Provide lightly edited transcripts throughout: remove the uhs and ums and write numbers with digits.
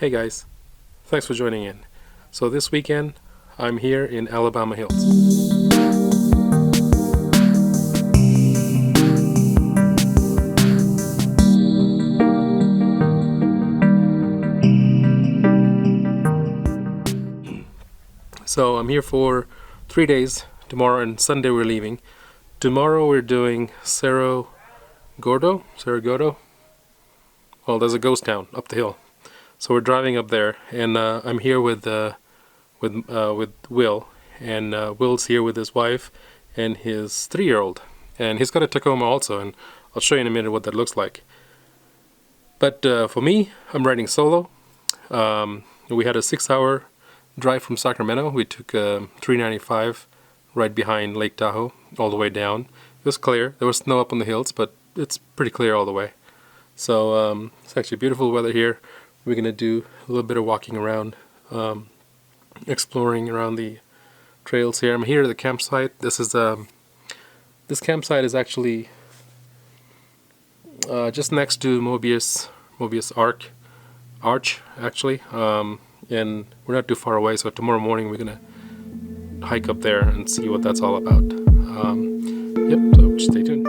Hey guys, thanks for joining in. So this weekend, I'm here in Alabama Hills. So I'm here for 3 days. Tomorrow and Sunday we're leaving. Tomorrow we're doing Cerro Gordo? Well, there's a ghost town up the hill. So we're driving up there, and I'm here with Will, and Will's here with his wife and his 3-year-old, and he's got a Tacoma also, and I'll show you in a minute what that looks like. But for me, I'm riding solo. We had a 6-hour drive from Sacramento. We took 395 right behind Lake Tahoe all the way down. It was clear. There was snow up on the hills, but it's pretty clear all the way. So it's actually beautiful weather here. We're gonna do a little bit of walking around, exploring around the trails here. I'm here at the campsite. This campsite is actually just next to Mobius Arch actually, and we're not too far away. So tomorrow morning we're gonna hike up there and see what that's all about. Yep. So stay tuned.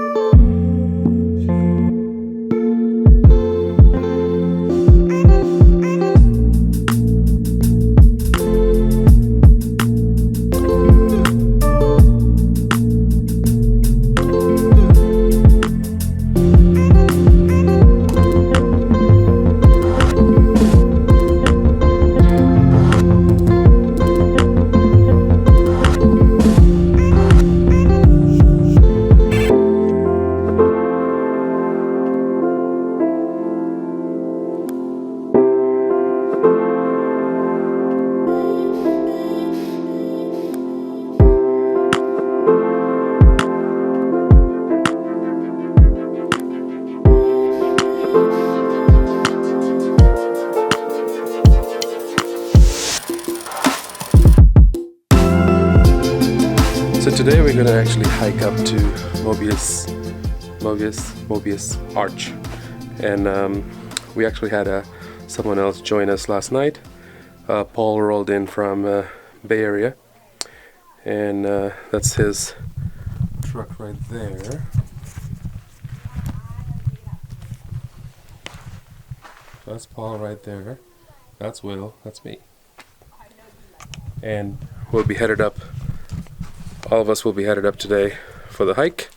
So today we're gonna actually hike up to Mobius Arch, and we actually had someone else join us last night. Paul rolled in from Bay Area, and that's his truck right there. That's Paul right there. That's Will. That's me. And we'll be headed up. All of us will be headed up today for the hike.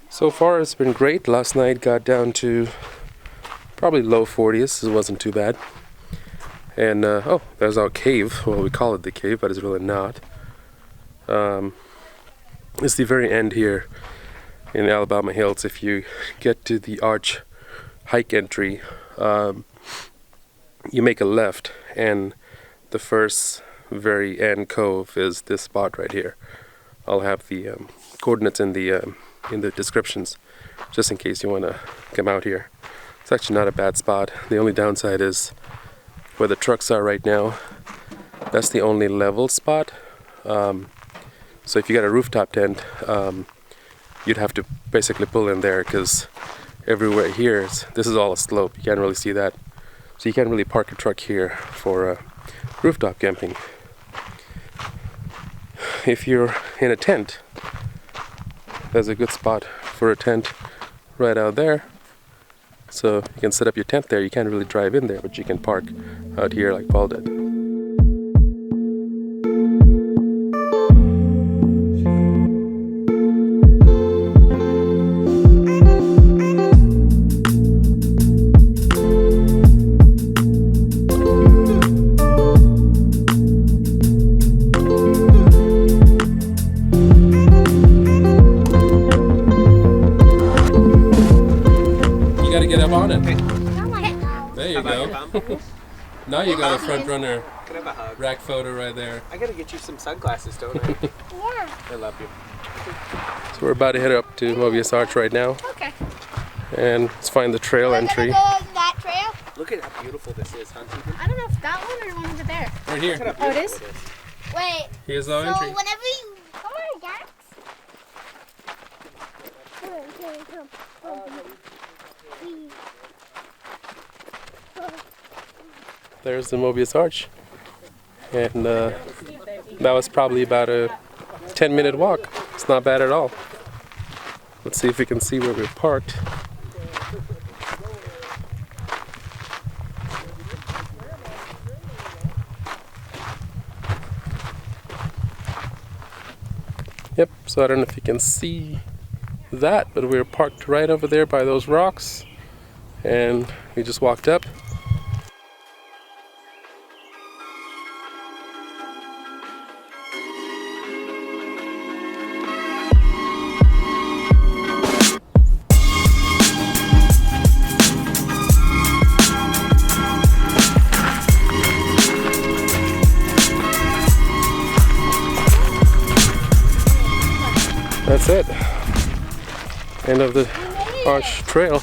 So far it's been great. Last night got down to probably low 40s. It wasn't too bad. And oh, there's our cave. Well, we call it the cave, but it's really not. It's the very end here in Alabama Hills. If you get to the Arch hike entry, you make a left, and the first very end cove is this spot right here. I'll have the coordinates in the descriptions, just in case you want to come out here. It's actually not a bad spot. The only downside is where the trucks are right now. That's the only level spot. So if you got a rooftop tent, you'd have to basically pull in there, because everywhere here this is all a slope. You can't really see that, so you can't really park a truck here for rooftop camping. If you're in a tent, there's a good spot for a tent right out there. So you can set up your tent there. You can't really drive in there, but you can park out here like Paul did. Get up on it. There you go. Now you got a front runner rack photo right there. I gotta get you some sunglasses, don't I? Yeah. I love you. So we're about to head up to Mobius Arch right now. Okay. And let's find the trail entry. Go that trail? Look at how beautiful this is, huh? I don't know if that one or the one over there. Right here. Oh, it is? Wait. Here's our So entry. whenever you... Come on, Jax. Come on, come on, come on. there's the Mobius Arch. And that was probably about a 10-minute walk. It's not bad at all. Let's see if we can see where we're parked. Yep, so I don't know if you can see that, but we're parked right over there by those rocks. And we just walked up. That's it. End of the Arch Trail.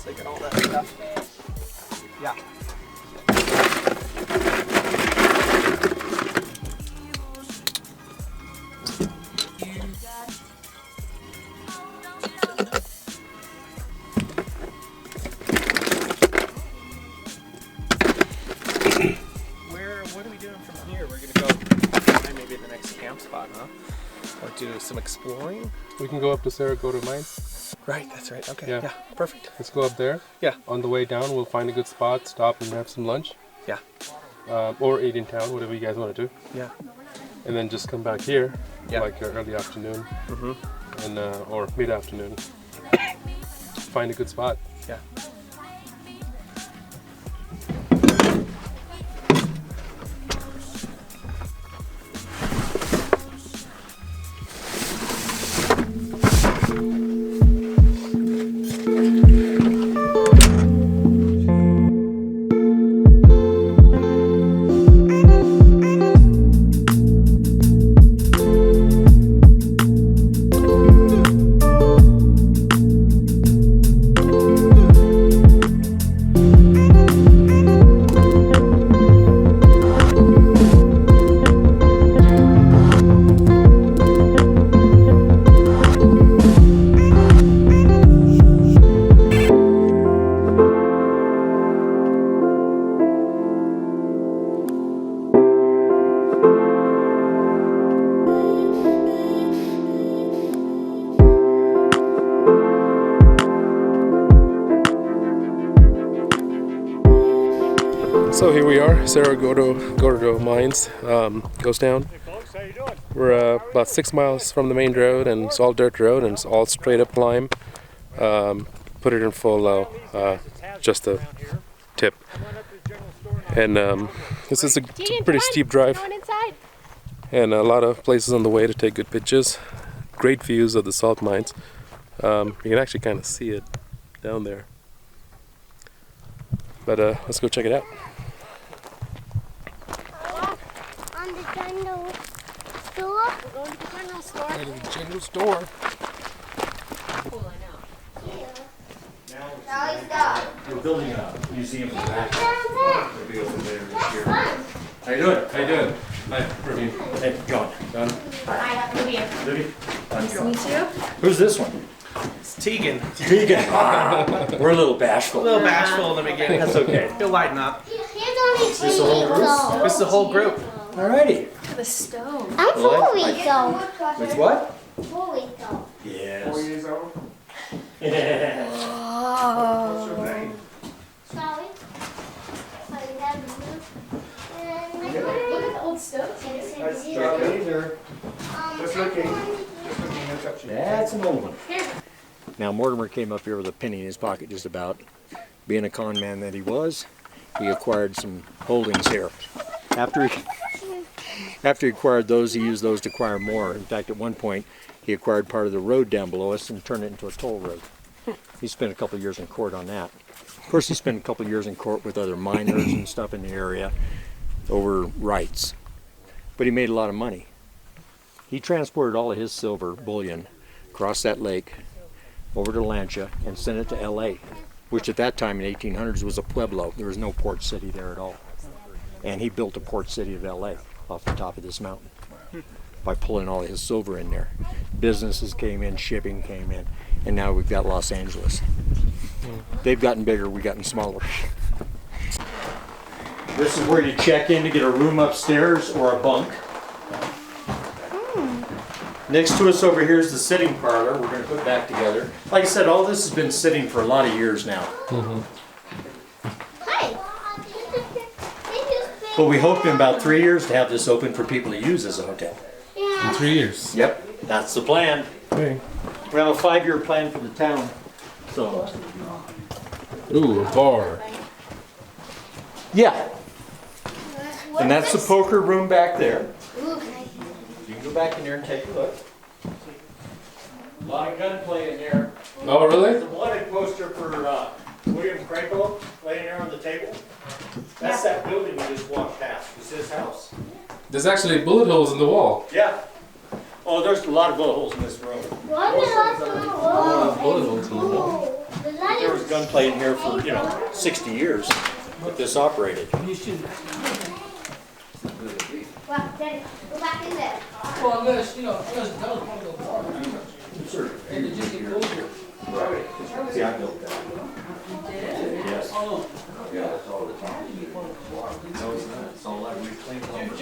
So you got all that stuff. Yeah. What are we doing from here? We're gonna go find maybe the next camp spot, huh? Or do some exploring? We can go up to Cerro, Gordo mines. Right, that's right. Okay, Yeah. yeah, perfect. Let's go up there. Yeah. On the way down, we'll find a good spot, stop and have some lunch. Yeah. Or eat in town, whatever you guys want to do. Yeah. And then just come back here, Yeah. like early afternoon, Mm-hmm. and or mid-afternoon. Find a good spot. Yeah. So here we are, Cerro Gordo mines. Goes down. Hey folks, how you doing? We're about 6 miles from the main road, and it's all dirt road, and it's all straight up climb. Put it in full low, just a tip. And this is a pretty steep drive, Going inside. and a lot of places on the way to take good pictures. Great views of the salt mines. You can actually kind of see it down there. But let's go check it out. On the Django store. We're going to the general store. Right to the Django store. Cool, I know. We're building a museum in the back. Down We'll be over there this year. there. How you doing? How you doing? Hi, Praveen. Hey, John. John? Hi, Olivia. Libby? Nice to meet you. Who's this one? It's Tegan. Tegan. We're a little A bashful. little bashful in the beginning. That's okay. He'll lighten up. Here's only Is this the whole group? This is the whole group. Alrighty. Look at the stove. I'm Well, 4 weeks old. With what? 4 weeks old. Yes. 4 years old? Oh. Sorry. So you have the roof. Look at the old stove. That's Charlie's or just looking at up to you. That's an old one. Now Mortimer came up here with a penny in his pocket just about. Being a con man that he was, he acquired some holdings here. After he acquired those, he used those to acquire more. In fact, at one point, he acquired part of the road down below us and turned it into a toll road. He spent a couple of years in court on that. Of course, he spent a couple of years in court with other miners and stuff in the area over rights. But he made a lot of money. He transported all of his silver bullion across that lake over to Lancia and sent it to L.A., which at that time in 1800s was a pueblo. There was no port city there at all. And he built a port city of L.A. off the top of this mountain. by pulling all his silver in there. Businesses came in, shipping came in, and now we've got Los Angeles. They've gotten bigger, we've gotten smaller. This is where you check in to get a room upstairs or a bunk. Next to us over here is the sitting parlor we're going to put back together. Like I said, all this has been sitting for a lot of years now. Hi. But we hope in about 3 years to have this open for people to use as a hotel. In 3 years. Yep, that's the plan. Hey. We have a 5-year plan for the town. So, Ooh, a bar. yeah. And that's the poker room back there. Ooh, can I? You can go back in there and take a look. A lot of gunplay in there. Oh, really? There's a wanted poster for William Crankle laying there on the table. That's that building we just walked past. It's his house. There's actually bullet holes in the wall. Yeah. Oh, there's a lot of bullet holes in this room. Bullet holes in the wall. There was gunplay in here for, 60 years. But this operated. Well, Daddy, go back in there. Well, unless, unless that was one of the bars. And they just get closer. Right. See, I built that. Yes. Oh, Yeah, that's all the time. No, it's not. It's all like reclaimed lumber.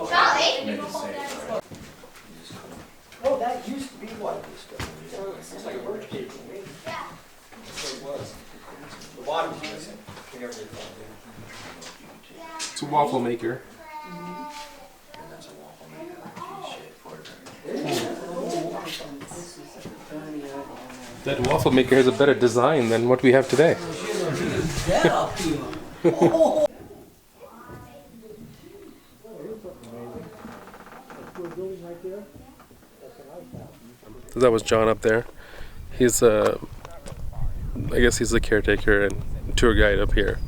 Charlie? Oh, that used to be what this stuff. It's like a birch cage to me. Yeah. That's what it was. The bottom's missing. We never did that. It's a waffle maker. That waffle maker has a better design than what we have today. that up here. So that was John up there. He's I guess he's the caretaker and tour guide up here.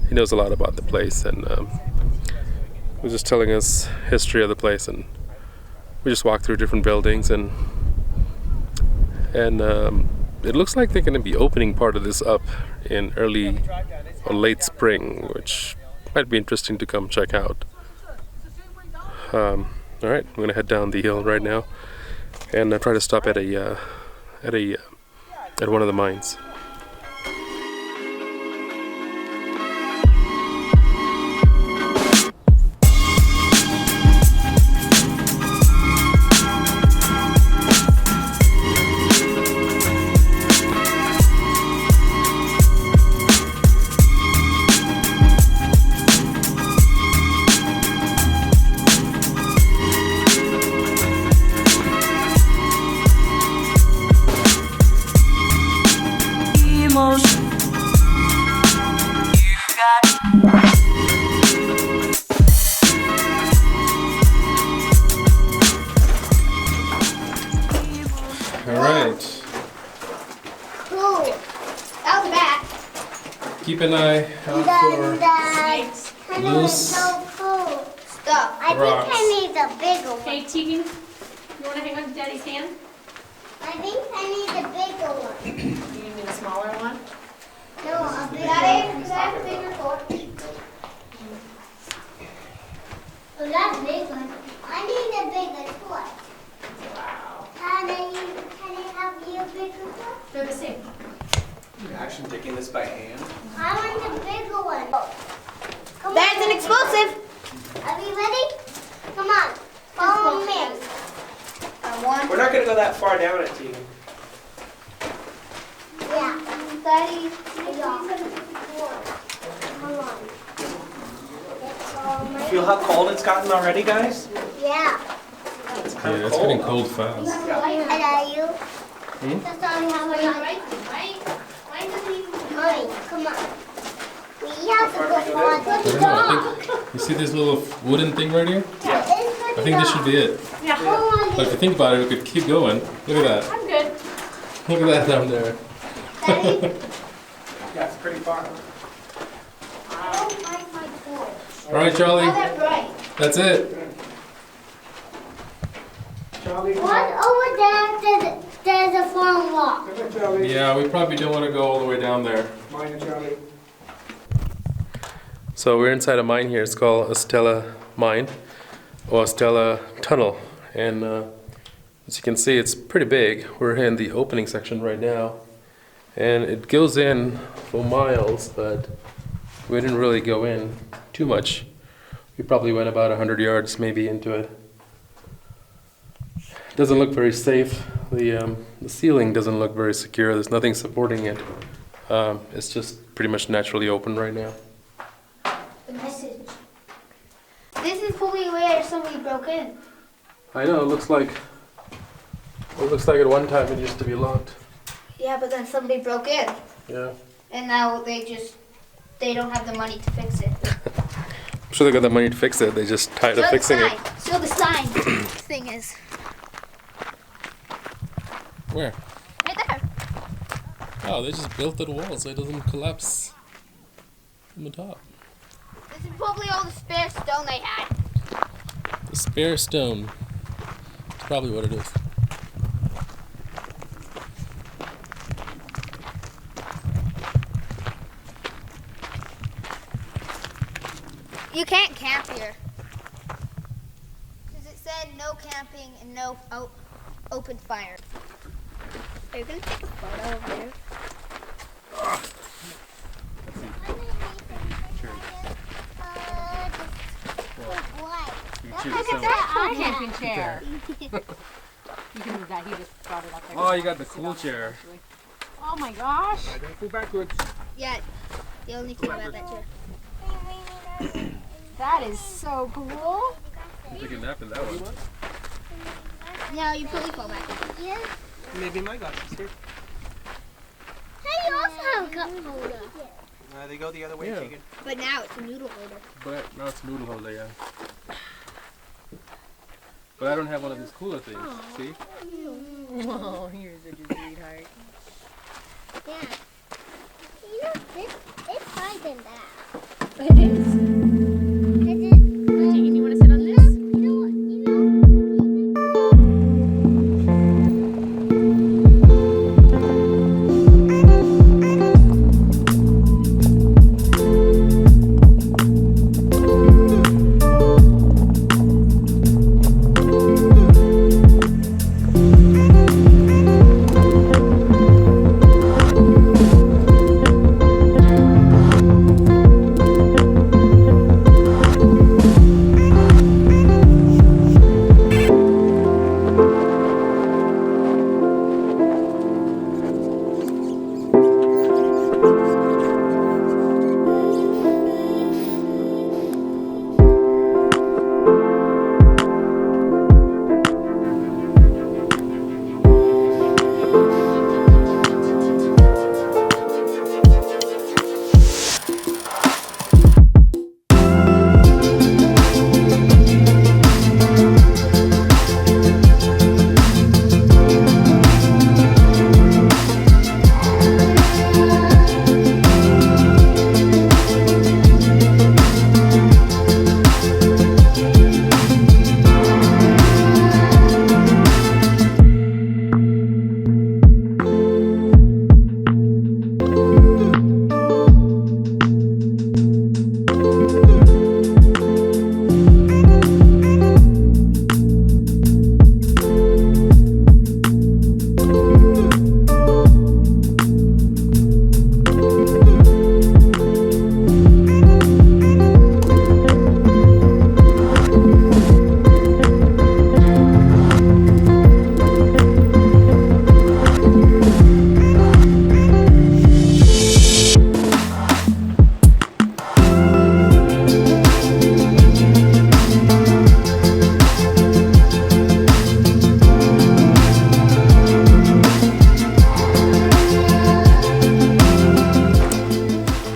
He knows a lot about the place, and he was just telling us history of the place, and we just walked through different buildings, and it looks like they're going to be opening part of this up in early or late spring, which might be interesting to come check out. All right, I'm going to head down the hill right now, and try to stop at one of the mines. Alright, Cool. Out the back. keep an eye out for loose Stuff. I rocks. think I need a bigger one. Hey, Tegan, you want to hang on to Daddy's hand? I think I need a bigger one. You need a smaller one? No, a bigger one. Is that a bigger torch? Oh, that's a big one. I need a bigger torch. Wow. Can I have you a bigger torch? They're the same. You're actually taking this by hand? I want a bigger one. That's an explosive. Are we ready? Come on. Follow me. We're not going to go that far down it, Tegan. Yeah. Daddy, come on. Feel how cold it's gotten already, guys? Yeah. It's kind Yeah, of it's cold. getting cold fast. And are you? That's all we have on Right? Mine doesn't even. Mommy, come on. We have to go I don't for know, I think, you see this little wooden thing right here? I think this should be it. Yeah. But if you think about it, we could keep going. Look at that. I'm good. Look at that down there. Yeah, it's pretty far. I don't like my torch. Alright, Charlie, That's right. that's it. Charlie, come What over there? There's a fallen rock. here, Charlie. Yeah, we probably don't want to go all the way down there. Mine and Charlie. So we're inside a mine here. It's called Estella Mine or Estella Tunnel, and as you can see, it's pretty big. We're in the opening section right now, and it goes in for miles, but we didn't really go in too much. We probably went about 100 yards maybe into it. It doesn't look very safe. The ceiling doesn't look very secure. There's nothing supporting it. It's just pretty much naturally open right now. The message. This is probably where somebody broke in. I know, it looks like at one time it used to be locked. Yeah, but then somebody broke in. Yeah. And now they don't have the money to fix it. I'm sure they got the money to fix it. They just tired of fixing it. Show the sign. Thing is. Where? Right there. Oh, they just built the wall so it doesn't collapse from the top. This is probably all the spare stone they had. The spare stone. That's probably what it is. You can't camp here. Because it said no camping and no open fire. Are you going to take a photo of there? Look at that camping chair. You can move that. He just brought it up there. Oh, you got the cool chair. Oh my gosh. Don't go backwards. Yeah, the only thing about that chair. That is so cool. You take a nap in that one. No, you probably fall back. Yeah. Maybe my glasses here. Hey, you also have a cup holder. They go the other way, Yeah. Chicken. But now it's a noodle holder. But now it's a noodle holder, yeah. But I don't have one of these cooler things, see? Oh, you're such a sweetheart. Yeah. You know, it's hard than that. It is. Chicken, you want to sit on this?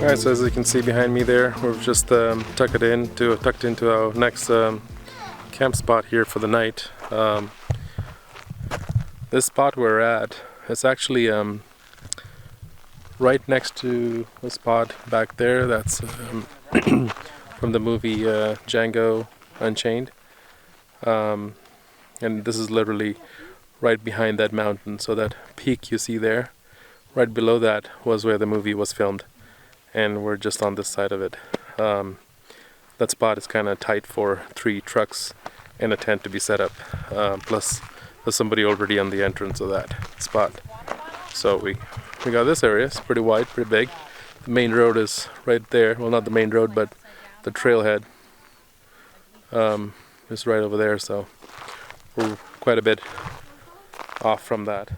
Alright, so as you can see behind me there, we've just tucked into our next camp spot here for the night. This spot we're at is actually right next to a spot back there that's from the movie Django, Unchained. And this is literally right behind that mountain, so that peak you see there, right below that was where the movie was filmed. And we're just on this side of it. that spot is kind of tight for 3 trucks and a tent to be set up. Plus, there's somebody already on the entrance of that spot. So we got this area. It's pretty wide, pretty big. The main road is right there. Well, not the main road, but the trailhead is right over there. So we're quite a bit off from that.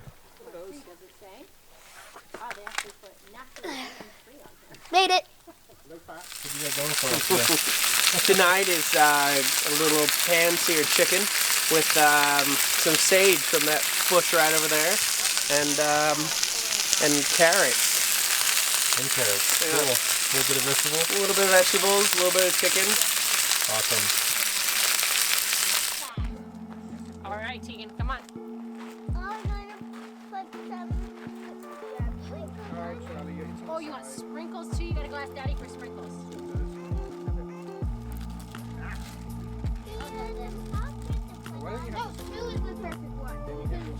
Made it. Tonight is a little pan-seared chicken with some sage from that bush right over there, and carrots. And carrots. Yeah. Cool. A little bit of vegetables. A little bit of vegetables, a little bit of chicken. Awesome. All right, Tegan, come on. Oh, you want sprinkles too? You gotta go ask Daddy for sprinkles. No, 2 is the perfect one.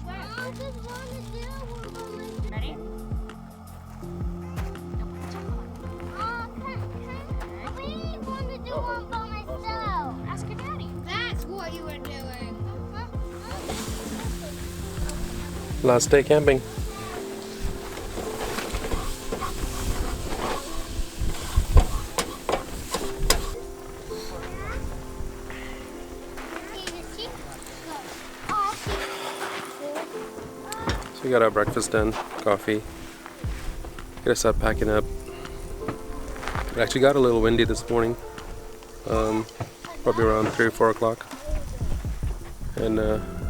I just want to do one. Ready? We want to do one by myself. Ask your daddy. That's what you were doing. Last day camping. So we got our breakfast done, coffee. Gotta start packing up. It actually got a little windy this morning, probably around 3 or 4 o'clock, and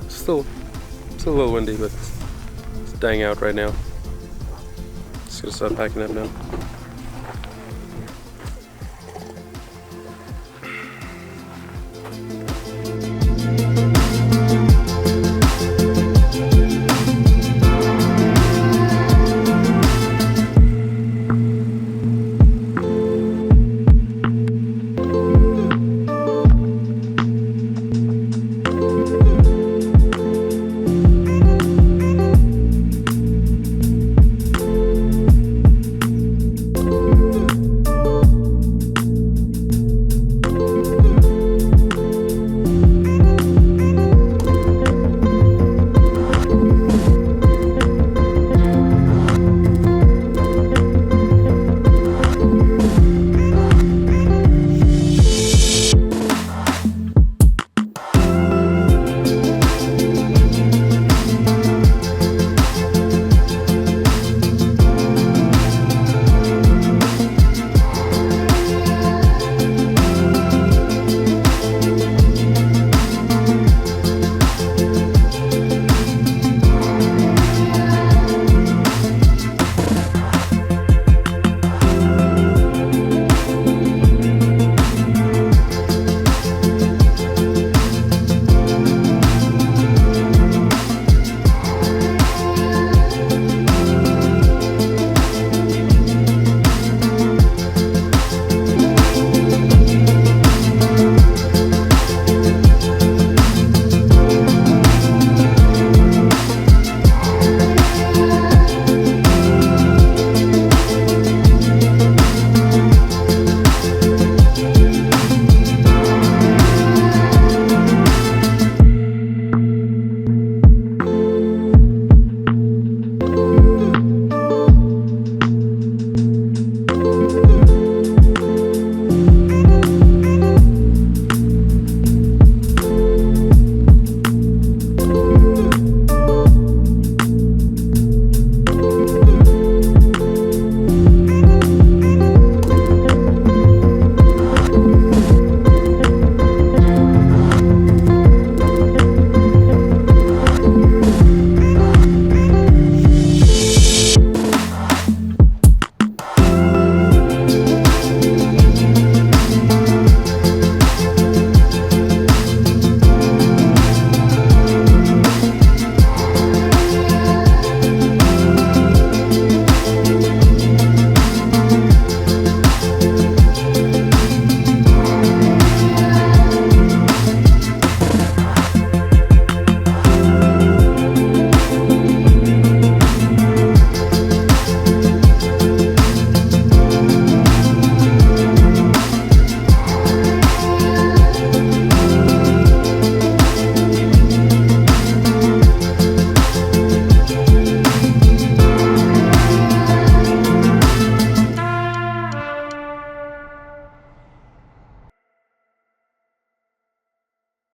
still a little windy, but it's dying out right now. Just gonna start packing up now.